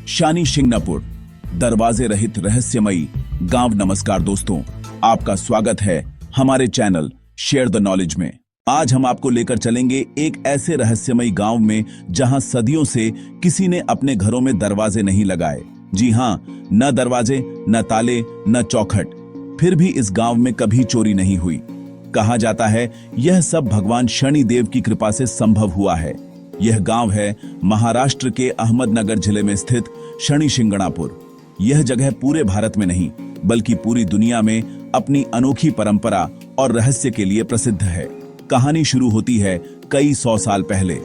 शनि शिंगणापुर, दरवाजे रहित रहस्यमयी गांव। नमस्कार दोस्तों, आपका स्वागत है हमारे चैनल शेयर द नॉलेज में। आज हम आपको लेकर चलेंगे एक ऐसे रहस्यमयी गांव में जहां सदियों से किसी ने अपने घरों में दरवाजे नहीं लगाए। जी हां, न दरवाजे, न ताले, न चौखट। फिर भी इस गांव में कभी चोरी नहीं हुई। कहा जाता है यह सब भगवान शनि देव की कृपा से संभव हुआ है। यह गांव है महाराष्ट्र के अहमदनगर जिले में स्थित शनि शिंगणापुर। यह जगह पूरे भारत में नहीं बल्कि पूरी दुनिया में अपनी अनोखी परंपरा और रहस्य के लिए प्रसिद्ध है। कहानी शुरू होती है कई 100 साल पहले,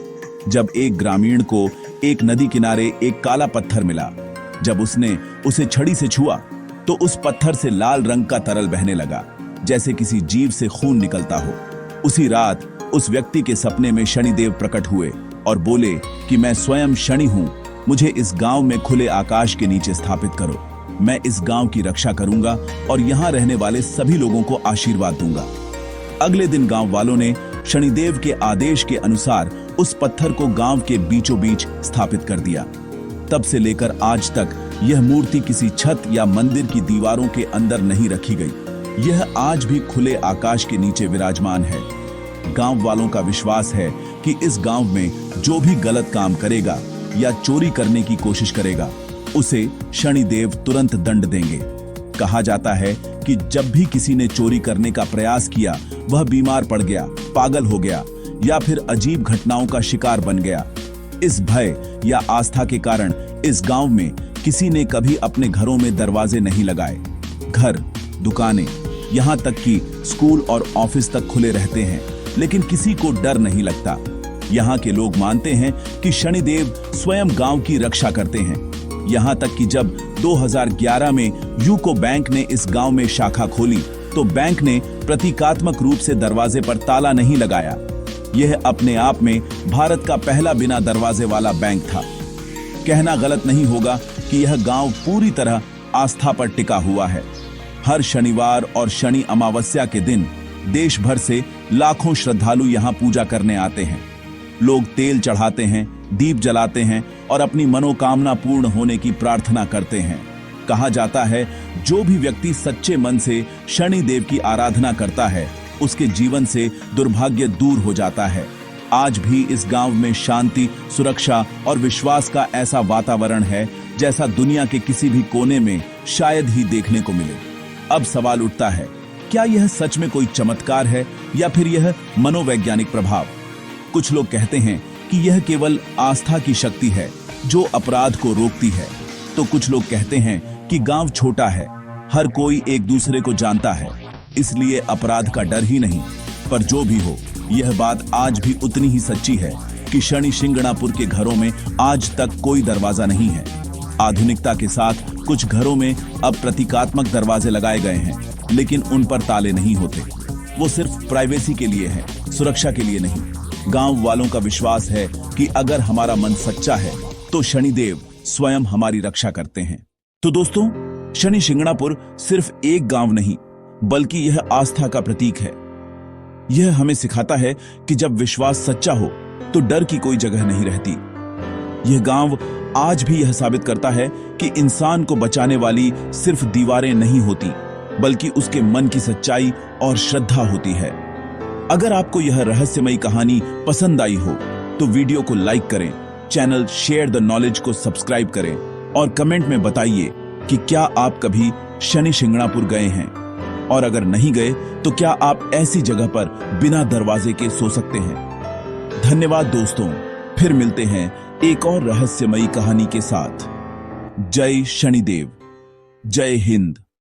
जब एक ग्रामीण को एक नदी किनारे एक काला पत्थर मिला। जब उसने उसे छड़ी से छुआ तो उस पत्थर से लाल रंग का तरल बहने लगा, जैसे किसी जीव से खून निकलता हो। उसी रात उस व्यक्ति के सपने में शनिदेव प्रकट हुए और बोले कि मैं स्वयं शनि हूं, मुझे इस गांव में खुले आकाश के नीचे स्थापित करो। मैं इस गांव की रक्षा करूंगा और यहां रहने वाले सभी लोगों को आशीर्वाद दूंगा। अगले दिन गांव वालों ने शनिदेव के आदेश के अनुसार उस पत्थर को गांव के बीचों बीच स्थापित कर दिया। तब से लेकर आज तक यह मूर्ति किसी छत या मंदिर की दीवारों के अंदर नहीं रखी गई। यह आज भी खुले आकाश के नीचे विराजमान है। गांव वालों का विश्वास है कि इस गांव में जो भी गलत काम करेगा या चोरी करने की कोशिश करेगा, उसे शनिदेव तुरंत दंड देंगे। कहा जाता है कि जब भी किसी ने चोरी करने का प्रयास किया, वह बीमार पड़ गया, पागल हो गया या फिर अजीब घटनाओं का शिकार बन गया। इस भय या आस्था के कारण इस गांव में किसी ने कभी अपने घरों में दरवाजे नहीं लगाए। घर, दुकानें, यहां तक कि स्कूल और ऑफिस तक खुले रहते हैं, लेकिन किसी को डर नहीं लगता। यहाँ के लोग मानते हैं कि शनिदेव स्वयं गांव की रक्षा करते हैं। यहाँ तक कि जब 2011 में यूको बैंक ने इस गांव में शाखा खोली, तो बैंक ने प्रतीकात्मक रूप से दरवाजे पर ताला नहीं लगाया। यह अपने आप में भारत का पहला बिना दरवाजे वाला बैंक था। कहना गलत नहीं होगा कि यह गांव पूरी तरह आस्था पर टिका हुआ है। हर शनिवार और शनि अमावस्या के दिन देश भर से लाखों श्रद्धालु यहाँ पूजा करने आते हैं। लोग तेल चढ़ाते हैं, दीप जलाते हैं और अपनी मनोकामना पूर्ण होने की प्रार्थना करते हैं। कहा जाता है जो भी व्यक्ति सच्चे मन से शनि देव की आराधना करता है, उसके जीवन से दुर्भाग्य दूर हो जाता है। आज भी इस गांव में शांति, सुरक्षा और विश्वास का ऐसा वातावरण है जैसा दुनिया के किसी भी कोने में शायद ही देखने को मिले। अब सवाल उठता है, क्या यह सच में कोई चमत्कार है या फिर यह मनोवैज्ञानिक प्रभाव? कुछ लोग कहते हैं कि यह केवल आस्था की शक्ति है जो अपराध को रोकती है, तो कुछ लोग कहते हैं कि गांव छोटा है, हर कोई एक दूसरे को जानता है, इसलिए अपराध का डर ही नहीं। पर जो भी हो, यह बात आज भी उतनी ही सच्ची है कि शनि शिंगणापुर के घरों में आज तक कोई दरवाजा नहीं है। आधुनिकता के साथ कुछ घरों में अब प्रतीकात्मक दरवाजे लगाए गए हैं, लेकिन उन पर ताले नहीं होते। वो सिर्फ प्राइवेसी के लिए है, सुरक्षा के लिए नहीं। गांव वालों का विश्वास है कि अगर हमारा मन सच्चा है तो शनिदेव स्वयं हमारी रक्षा करते हैं। तो दोस्तों, शनि शिंगणापुर सिर्फ एक गांव नहीं बल्कि यह आस्था का प्रतीक है। यह हमें सिखाता है कि जब विश्वास सच्चा हो तो डर की कोई जगह नहीं रहती। यह गांव आज भी यह साबित करता है कि इंसान को बचाने वाली सिर्फ दीवारें नहीं होती, बल्कि उसके मन की सच्चाई और श्रद्धा होती है। अगर आपको यह रहस्यमयी कहानी पसंद आई हो तो वीडियो को लाइक करें, चैनल शेयर द नॉलेज को सब्सक्राइब करें और कमेंट में बताइए कि क्या आप कभी शनि शिंगणापुर गए हैं, और अगर नहीं गए तो क्या आप ऐसी जगह पर बिना दरवाजे के सो सकते हैं। धन्यवाद दोस्तों, फिर मिलते हैं एक और रहस्यमयी कहानी के साथ। जय शनिदेव, जय हिंद।